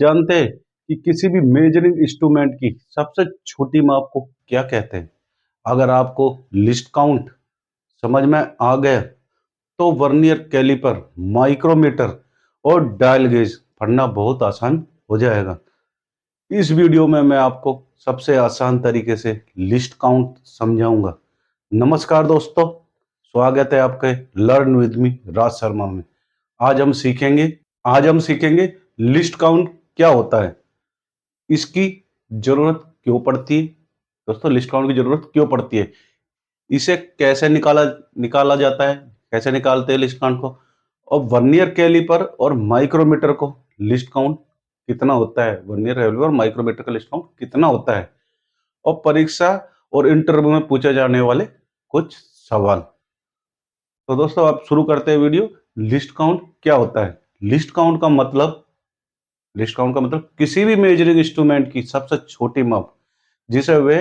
जानते हैं कि किसी भी मेजरिंग इंस्ट्रूमेंट की सबसे छोटी माप को क्या कहते हैं? अगर आपको लिस्ट काउंट समझ में आ गया तो वर्नियर कैलिपर, माइक्रोमीटर और डायल गेज पढ़ना बहुत आसान हो जाएगा। इस वीडियो में मैं आपको सबसे आसान तरीके से लिस्ट काउंट समझाऊंगा। नमस्कार दोस्तों, स्वागत है आपके learn with me Raj Sharma में। आज हम सीखेंगे आज हम सीखेंगे लिस्ट काउंट क्या होता है, इसकी जरूरत क्यों पड़ती है। दोस्तों, लिस्ट काउंट की जरूरत क्यों पड़ती है, इसे कैसे निकाला निकाला जाता है, कैसे निकालते हैं लिस्ट काउंट को, और वर्नियर कैलिपर और माइक्रोमीटर को लिस्ट काउंट कितना होता है, वर्नियर कैलिपर और माइक्रोमीटर का लिस्ट काउंट कितना होता है, और परीक्षा और इंटरव्यू में पूछे जाने वाले कुछ सवाल। तो दोस्तों, आप शुरू करते हैं वीडियो। लिस्ट काउंट क्या होता है? लिस्ट काउंट का मतलब किसी भी मेजरिंग इंस्ट्रूमेंट की सबसे छोटी माप जिसे वे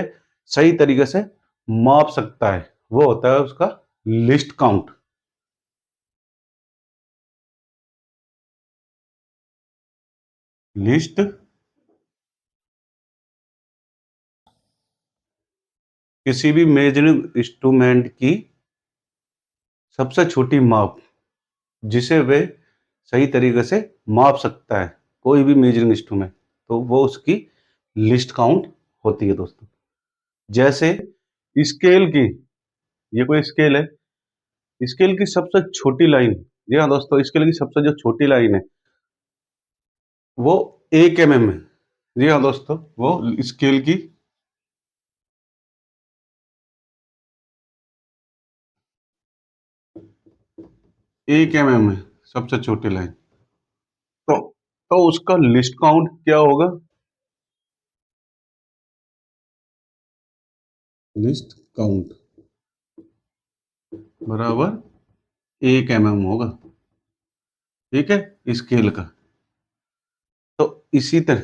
सही तरीके से माप सकता है, वो होता है उसका लिस्ट काउंट। लिस्ट किसी भी मेजरिंग इंस्ट्रूमेंट की सबसे छोटी माप जिसे वे सही तरीके से माप सकता है, कोई भी मेजरिंग इंस्ट्रूमेंट, तो वो उसकी लिस्ट काउंट होती है दोस्तों। जैसे स्केल की, ये कोई स्केल है, स्केल की सबसे छोटी लाइन, जी हाँ दोस्तों, स्केल की सबसे जो छोटी लाइन है वो 1 mm है। जी हाँ दोस्तों, वो स्केल की 1 mm है, सबसे छोटी लाइन। तो उसका लिस्ट काउंट क्या होगा? लिस्ट काउंट बराबर 1 mm होगा, ठीक है, स्केल का। तो इसी तरह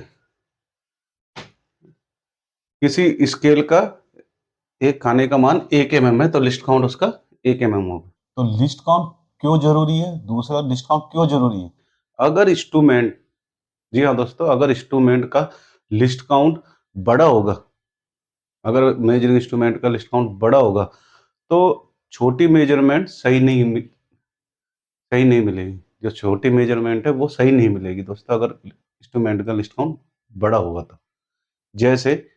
किसी स्केल का एक खाने का मान 1 mm है, तो लिस्ट काउंट उसका 1 mm होगा। तो लिस्ट काउंट क्यों जरूरी है? दूसरा, लिस्ट काउंट क्यों जरूरी है? अगर इंस्ट्रूमेंट, जी हाँ दोस्तों, अगर इंस्ट्रूमेंट का लिस्ट काउंट बड़ा होगा, अगर मेजरिंग इंस्ट्रूमेंट का लिस्ट काउंट बड़ा होगा तो छोटी मेजरमेंट सही नहीं मिलेगी। जो छोटी मेजरमेंट है वो सही नहीं मिलेगी दोस्तों, अगर इंस्ट्रूमेंट का लिस्ट काउंट बड़ा होगा तो। जैसे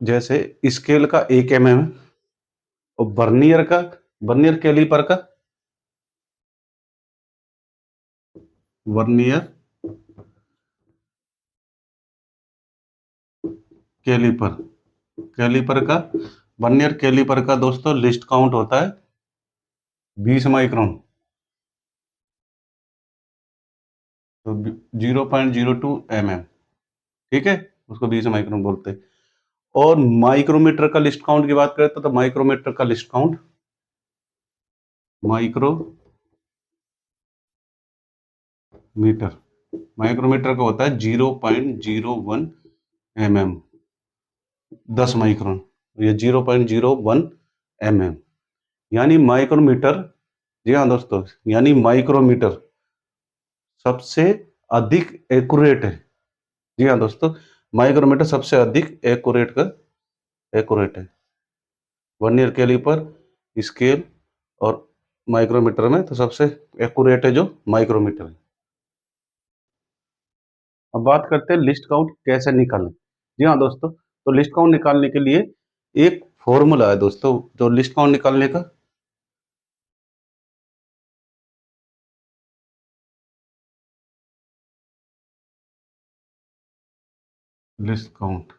जैसे स्केल का 1 mm है, और वर्नियर कैलिपर का वर्नियर कैलिपर कैलिपर का वर्नियर कैलिपर का दोस्तों लिस्ट काउंट होता है 20 माइक्रोन। तो 0.02 mm, ठीक है, उसको 20 माइक्रोन बोलते हैं। और माइक्रोमीटर का लिस्ट काउंट की बात करें तो माइक्रोमीटर का लिस्ट काउंट, माइक्रोमीटर का होता है 0.01 mm, 10 माइक्रोन, ये 0.01 mm, यानी माइक्रोमीटर, जी हाँ दोस्तों, यानी माइक्रोमीटर सबसे अधिक एक्यूरेट है। जी हाँ दोस्तों, माइक्रोमीटर सबसे अधिक एक्यूरेट है। वर्नियर कैलिपर, स्केल और माइक्रोमीटर में तो सबसे एक्यूरेट है जो माइक्रोमीटर है। अब बात करते हैं लिस्ट काउंट कैसे निकालें। जी हाँ दोस्तों, तो लिस्ट काउंट निकालने के लिए एक फॉर्मूला है दोस्तों, जो लिस्ट काउंट निकालने का। लिस्ट काउंट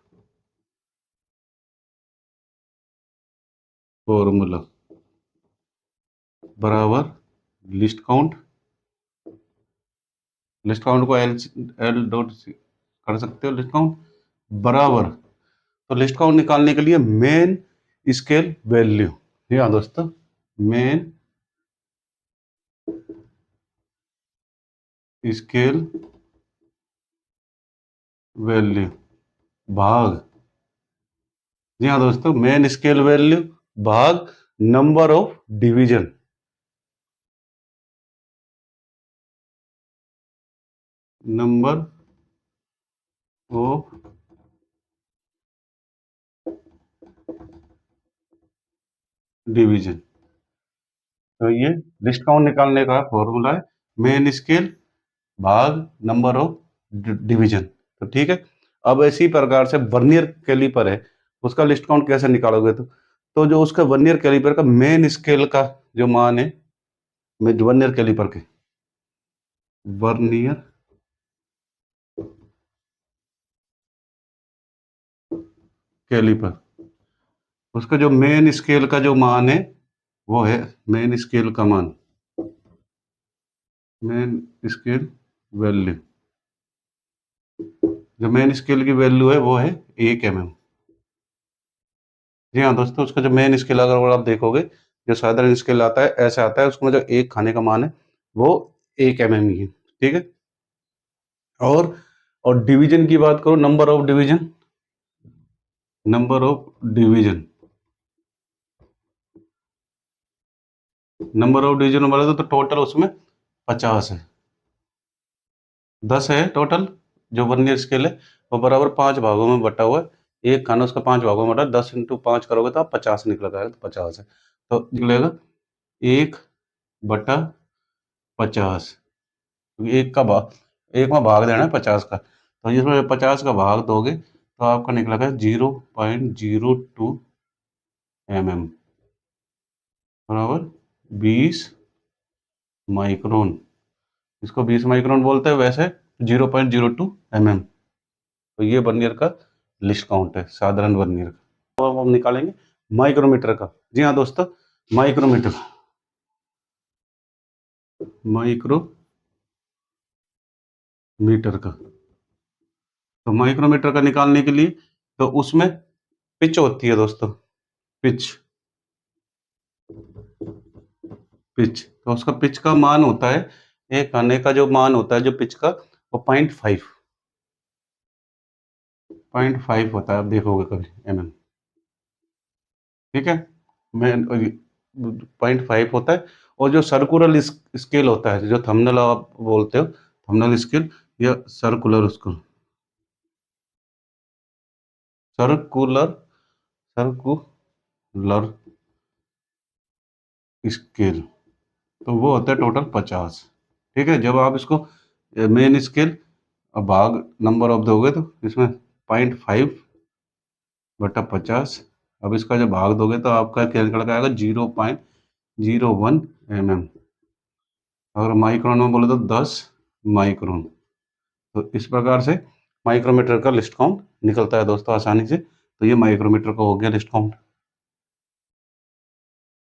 फॉर्मूला बराबर लिस्ट काउंट, लिस्ट काउंट को एल डॉट कर सकते हो, लिस्ट काउंट बराबर, तो लिस्ट काउंट निकालने के लिए मेन स्केल वैल्यू, जी हाँ दोस्तों, मेन स्केल वैल्यू भाग, जी हाँ दोस्तों, मेन स्केल वैल्यू भाग number of division, number of division. तो ये लिस्ट काउंट निकालने का फॉर्मूला है मेन स्केल भाग नंबर ऑफ डिवीजन। तो ठीक है, अब इसी प्रकार से वर्नियर कैलिपर है, उसका लिस्ट काउंट कैसे निकालोगे? तो जो उसका वर्नियर कैलिपर का मेन स्केल का जो मान है, वर्नियर कैलिपर के वर्नियर कैलिपर उसका जो मेन स्केल का जो मान है वो है मेन स्केल का मान, मेन स्केल वैल्यू। जो मेन स्केल की वैल्यू है वो है 1 mm। जी हाँ दोस्तों, उसका जो मेन स्केल अगर आप देखोगे, जो साधारण स्केल आता है ऐसे आता है, उसमें जो एक खाने का मान है वो 1 mm ही है। ठीक है, और डिवीजन की बात करो, number of division, number of division, number of division बोले तो टोटल उसमें 50 है, 10 है टोटल। जो वर्नियर स्केल है वो बराबर 5 भागों में बटा हुआ है, एक खाना उसका 5 भागों में बटा, 10 × 5 करोगे तो आप 50 निकलेगा, तो 50 है, तो निकलेगा 1/50। क्योंकि एक में भाग देना है 50 का, तो जिसमें 50 का भाग दोगे तो आपका निकलेगा 0.02 mm बराबर 20 माइक्रोन। इसको 20 माइक्रोन बोलते हैं, वैसे 0.02 mm। तो ये वर्नियर का लिस्ट काउंट है, साधारण वर्नियर का। अब हम निकालेंगे माइक्रोमीटर का। जी हाँ दोस्तों, माइक्रोमीटर, माइक्रोमीटर का, तो माइक्रोमीटर का निकालने के लिए तो उसमें पिच होती है दोस्तों, पिच, पिच, तो उसका पिच का मान होता है, एक आने का जो मान होता है जो पिच का, वो 0.5 होता है, आप देखोगे कभी mm। ठीक है, मैं 0.5 होता है। और जो सर्कुलर स्केल होता है, जो थंबनेल आप बोलते हो, थंबनेल स्केल या सर्कुलर, उसको सर्कुलर, सर्कुलर स्केल, तो वो होता है टोटल 50। ठीक है, जब आप इसको मेन स्केल भाग नंबर ऑफ दोगे तो इसमें 0.5/50, अब इसका जब भाग दोगे तो आपका क्या निकल आएगा 0.01 mm। अगर माइक्रोन में बोले तो 10 माइक्रोन। तो इस प्रकार से माइक्रोमीटर का लिस्ट काउंट निकलता है दोस्तों आसानी से। तो ये माइक्रोमीटर का हो गया लिस्ट काउंट।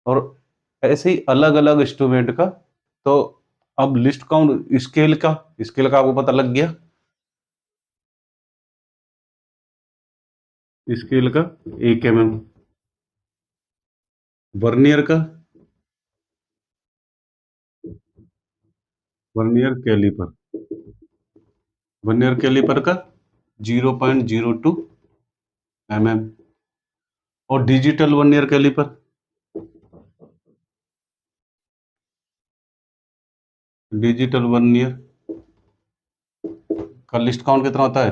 और ऐसे ही अलग अलग इंस्ट्रूमेंट का, तो अब लिस्ट काउंट स्केल का आपको पता लग गया, स्केल का 1 mm, वर्नियर का, वर्नियर कैलिपर, वर्नियर कैलिपर का 0.02 mm, और digital vernier caliper, digital vernier का लिस्ट काउंट कितना होता है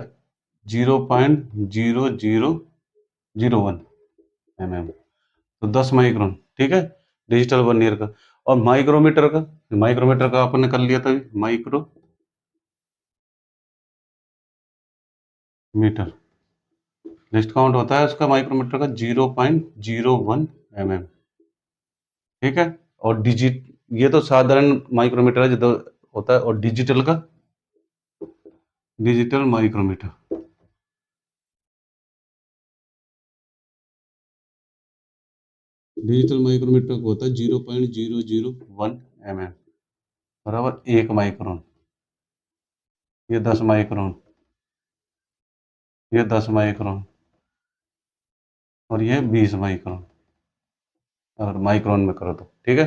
0.0001 mm, तो 10 माइक्रोन। ठीक है, डिजिटल वर्नियर का। और माइक्रोमीटर का, माइक्रोमीटर का आपने कर लिया था, माइक्रोमीटर लिस्ट काउंट होता है उसका माइक्रोमीटर का 0.01 mm। ठीक है, और ये तो साधारण माइक्रोमीटर है जो तो होता है, और डिजिटल का, डिजिटल माइक्रोमीटर, डिजिटल माइक्रोमीटर का होता है 0.001 mm बराबर 1 माइक्रोन। ये 10 माइक्रोन, ये 10 माइक्रोन, और ये 20 माइक्रोन, अगर माइक्रोन में करो तो। ठीक है,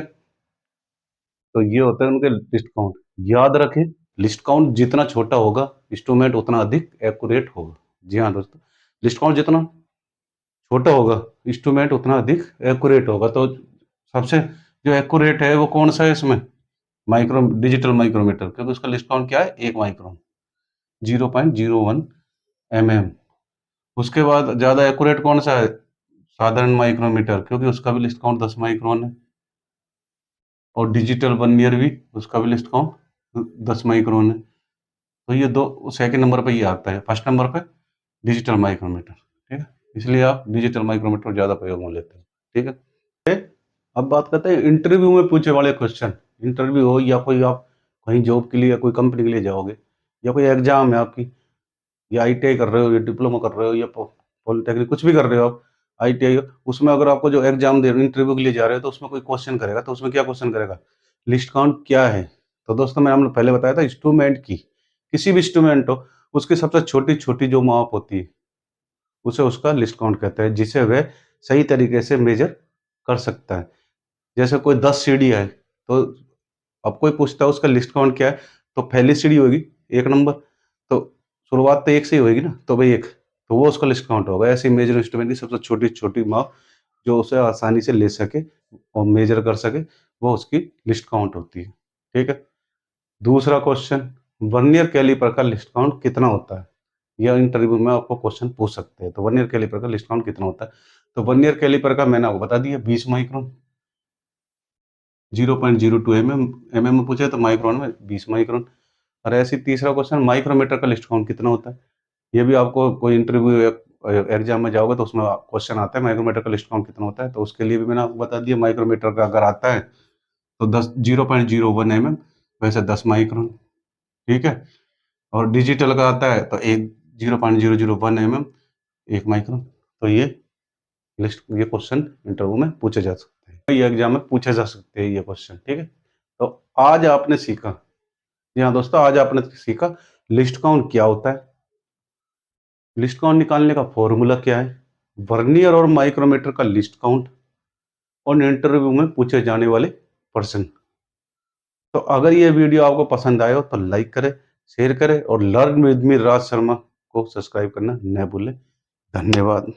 तो ये होता है उनके लिस्ट काउंट। याद रखें, लिस्ट काउंट जितना छोटा होगा इंस्ट्रूमेंट उतना अधिक एक्यूरेट होगा। जी हाँ दोस्तों, लिस्ट काउंट जितना छोटा होगा इंस्ट्रूमेंट उतना अधिक एक्यूरेट होगा। तो सबसे जो एक्यूरेट है वो कौन सा है इसमें, डिजिटल माइक्रोमीटर, क्योंकि उसका लिस्ट काउंट क्या है 1 माइक्रोन, 0.01 mm। उसके बाद ज़्यादा एक्यूरेट कौन सा है? साधारण माइक्रोमीटर, क्योंकि उसका भी लिस्ट काउंट 10 माइक्रोन है। और डिजिटल वर्नियर भी, उसका भी लिस्ट काउंट 10 माइक्रोन है। तो ये दो सेकंड नंबर पे ये आता है, फर्स्ट नंबर पे डिजिटल माइक्रोमीटर, ठीक है? इसलिए आप डिजिटल माइक्रोमीटर ज़्यादा प्रयोग में लेते हैं, ठीक है? अब बात करते हैं इंटरव्यू में पूछे वाले क्वेश्चन। इंटरव्यू हो या कोई आप कहीं जॉब के लिए या कोई कंपनी के लिए जाओगे, या कोई एग्जाम है आपकी, या आईटीआई कर रहे हो, या डिप्लोमा कर रहे हो, या पॉलिटेक्निक कुछ भी कर रहे हो आप, आईटीआई, उसमें अगर आपको जो एग्जाम दे इंटरव्यू के लिए जा रहे हो तो उसमें कोई क्वेश्चन करेगा, तो उसमें क्या क्वेश्चन करेगा? लिस्ट काउंट क्या है? तो दोस्तों मैंने हमने पहले बताया था, इंस्ट्रूमेंट की, किसी भी इंस्ट्रूमेंट हो, उसकी सबसे छोटी छोटी जो माप होती है उसे उसका लिस्ट काउंट कहते हैं, जिसे वह सही तरीके से मेजर कर सकता है। जैसे कोई 10 सीढ़ी है, तो अब कोई पूछता है उसका लिस्ट काउंट क्या है, तो पहली सीढ़ी होगी 1 नंबर, तो शुरुआत तो 1 से ही होएगी ना, तो भई 1, तो वो उसका लिस्ट काउंट होगा। ऐसे ही मेजर इंस्ट्रूमेंट की सबसे छोटी-छोटी माप जो उसे आसानी से ले सके और मेजर कर सके, वो उसकी लिस्ट काउंट होती है, ठीक है? दूसरा क्वेश्चन, वर्नियर कैलिपर का लिस्ट काउंट कितना होता है? यह इंटरव्यू में आपको क्वेश्चन पूछ सकते हैं, तो वर्नियर कैलिपर का लिस्ट काउंट कितना होता है? तो वर्नियर कैलिपर का मैंने आपको बता दिया 20 माइक्रोन, 0.02 एमएम में पूछे तो माइक्रोन में 20 माइक्रोन। और ऐसे ही तीसरा क्वेश्चन, माइक्रोमीटर का लिस्ट काउंट कितना होता है? ये भी आपको कोई इंटरव्यू या एग्जाम में जाओगे तो उसमें क्वेश्चन आता है माइक्रोमीटर का लिस्ट काउंट कितना होता है, तो उसके लिए भी मैंने आपको बता दिया, माइक्रोमीटर का अगर आता है तो 0.01 एमएम, वैसे 10 माइक्रोन, ठीक है? और डिजिटल का आता है तो 0.001 एमएम, 1 माइक्रोन। तो ये क्वेश्चन इंटरव्यू में पूछे जा सकते हैं, ये एग्जाम में पूछे जा सकते हैं ये क्वेश्चन, ठीक है? तो आज आपने सीखा, जी हाँ दोस्तों, आज आपने सीखा लिस्ट काउंट क्या होता है, लिस्ट काउंट निकालने का फॉर्मूला क्या है, वर्नियर और माइक्रोमीटर का लिस्ट काउंट, और इंटरव्यू में पूछे जाने वाले प्रश्न। तो अगर ये वीडियो आपको पसंद आए हो तो लाइक करें, शेयर करें, और learn with me Raj Sharma को सब्सक्राइब करना न भूलें। धन्यवाद।